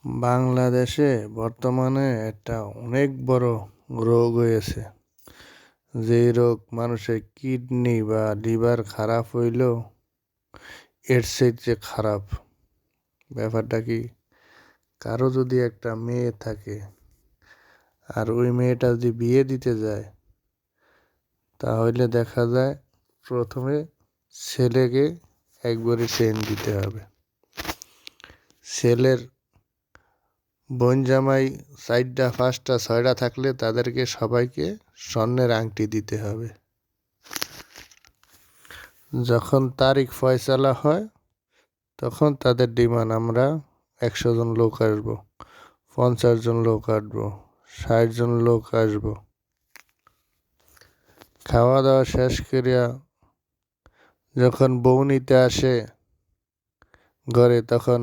বাংলাদেশে বর্তমানে একটা অনেক বড় রোগ হয়েছে। যেই রোগ মানুষের কিডনি বা লিভার খারাপ হইলেও এর চাইতে খারাপ। ব্যাপারটা কি, কারো যদি একটা মেয়ে থাকে আর ওই মেয়েটা যদি বিয়ে দিতে যায়, তাহলে দেখা যায় প্রথমে ছেলেকে একবারে চেন দিতে হবে। ছেলের বোন জামাই 4টা 5টা 6টা থাকলে তাদেরকে সবাইকে স্বর্ণের আংটি দিতে হবে। যখন তারিখ ফয়সালা হয় তখন তাদের ডিমান্ড, আমরা 100 জন লোক আসবো, 50 জন লোক আসবো, 60 জন লোক আসবো। খাওয়া দাওয়া শেষ করিয়া যখন বউ নিতে আসে ঘরে, তখন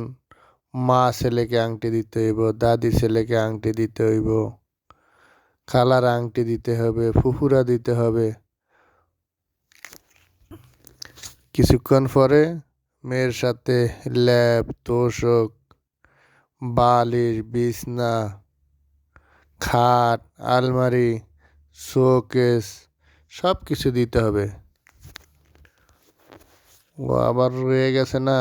মা ছেলেকে আংটি দিতে হইব, দাদি ছেলেকে আংটি দিতে হইব, খালার আংটি দিতে হবে, ফুফুরা দিতে হবে। কিছুক্ষণ পরে মেয়ের সাথে ল্যাপ, তোশক, বালিশ, বিছনা, খাট, আলমারি, শোকেস সব কিছু দিতে হবে। ও আবার রয়ে গেছে না,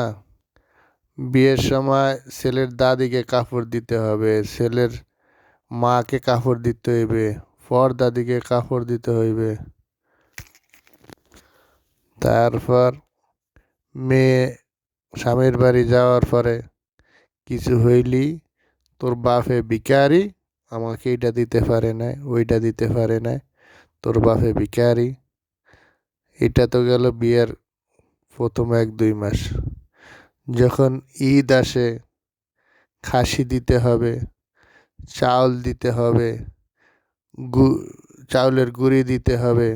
বিয়ের সময় ছেলের দাদিকে কাপড় দিতে হবে, ছেলের মাকে কাপড় দিতে হইবে, দাদিকে কাপড় দিতে হইবে। তারপর মেয়ে স্বামীর বাড়ি যাওয়ার পরে কিছু হইলি তোর বাপে ভিখারি, আমাকে এইটা দিতে পারে না, ওইটা দিতে পারে না, তোর বাপে ভিখারি। এটা তো গেল বিয়ের প্রথম 1-2 মাস। যখন ঈদ আসে, খাসি দিতে হবে, চাউল দিতে হবে, চাউলের গুঁড়ি দিতে হবে।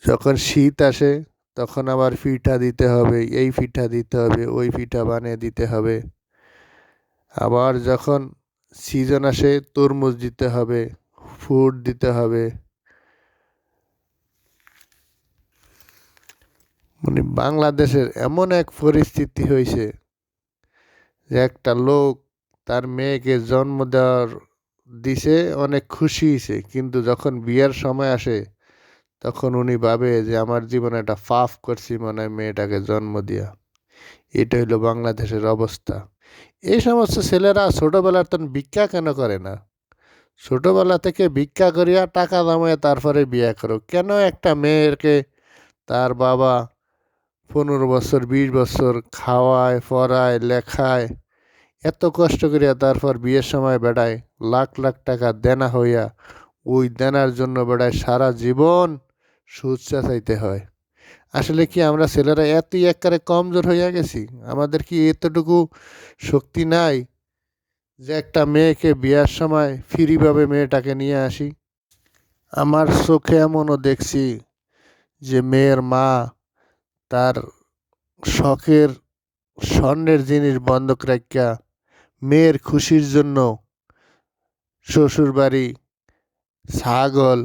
যখন শীত আসে তখন আবার পিঠা দিতে হবে, এই পিঠা দিতে হবে, ওই পিঠা বানিয়ে দিতে হবে। আবার যখন সিজন আসে তরমুজ দিতে হবে, ফ্রুট দিতে হবে। মানে বাংলাদেশের এমন এক পরিস্থিতি হয়েছে যে একটা লোক তার মেয়েকে জন্ম দেওয়ার দিছে, অনেক খুশি হয়েছে, কিন্তু যখন বিয়ের সময় আসে তখন উনি ভাবে যে আমার জীবনে একটা পাপ করছি মনে হয় মেয়েটাকে জন্ম দিয়া। এটা হইলো বাংলাদেশের অবস্থা। এই সমস্ত ছেলেরা ছোটবেলার তখন ভিক্ষা কেন করে না? ছোটবেলা থেকে ভিক্ষা করিয়া টাকা জমায় তারপরে বিয়ে করো কেন? একটা মেয়েকে তার বাবা 15 বছর 20 বছর খাওয়ায়, পড়ায়, লেখায়, এত কষ্ট করিয়া তারপর বিয়ের সময় বেড়ায় লাখ লাখ টাকা দেনা হইয়া, ওই দেনার জন্য বেড়ায় সারা জীবন সুদ চাইতে হয়। আসলে কি আমরা ছেলেরা এতই একবারে কমজোর হইয়া গেছি? আমাদের কি এতটুকু শক্তি নাই যে একটা মেয়েকে বিয়ার সময় ফ্রিভাবে মেয়েটাকে নিয়ে আসি? আমার চোখে এমনও দেখছি যে মেয়ের মা তার শখের স্বর্ণের জিনিস বন্ধক রাখিয়া মেয়ের খুশির জন্য শ্বশুর বাড়ি ছাগল,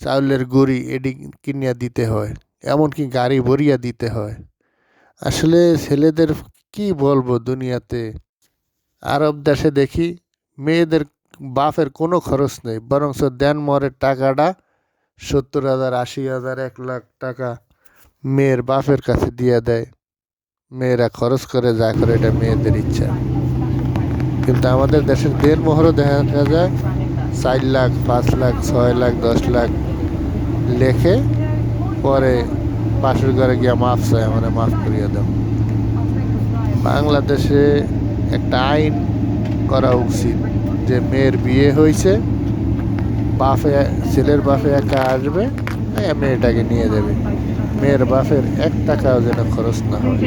চাউলের গুঁড়ি এটি কিনিয়া দিতে হয়, এমনকি গাড়ি ভরিয়া দিতে হয়। আসলে ছেলেদের কি বলবো, দুনিয়াতে আরব দেশে দেখি মেয়েদের বাপের কোনো খরচ নেই, বরঞ্চ দেন মরের টাকাটা 70,000, 80,000, 1 লাখ টাকা মেয়ের বাপের কাছে দিয়ে দেয়। মেয়েরা খরচ করে যা করে, এটা মেয়েদের ইচ্ছা। কিন্তু আমাদের দেশের দেনমোহরও দেখা যায় 4 লাখ, 5 লাখ, 6 লাখ, 10 লাখ লেখে, পরে পাশের ঘরে গিয়া মাফ চায়, মানে মাফ করিয়া দাও। বাংলাদেশে একটা আইন করা উচিত যে মেয়ের বিয়ে হয়েছে, ছেলের বাপে একা আসবে, মেয়েটাকে নিয়ে যাবে, মেয়ের বাপের 1 টাকাও যেন খরচ না হয়।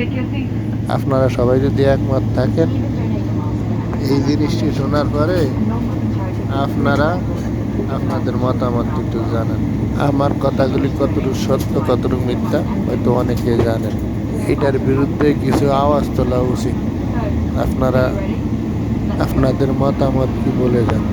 আপনারা সবাই যদি একমত থাকেন, এই জিনিসটি শোনার পরে আপনারা আপনাদের মতামত একটু জানান। আমার কথাগুলি কতটুকু সত্য কতটুকু মিথ্যা হয়তো অনেকে জানেন। এটার বিরুদ্ধে কিছু আওয়াজ তোলা উচিত। আপনারা আপনাদের মতামত কি বলে যান।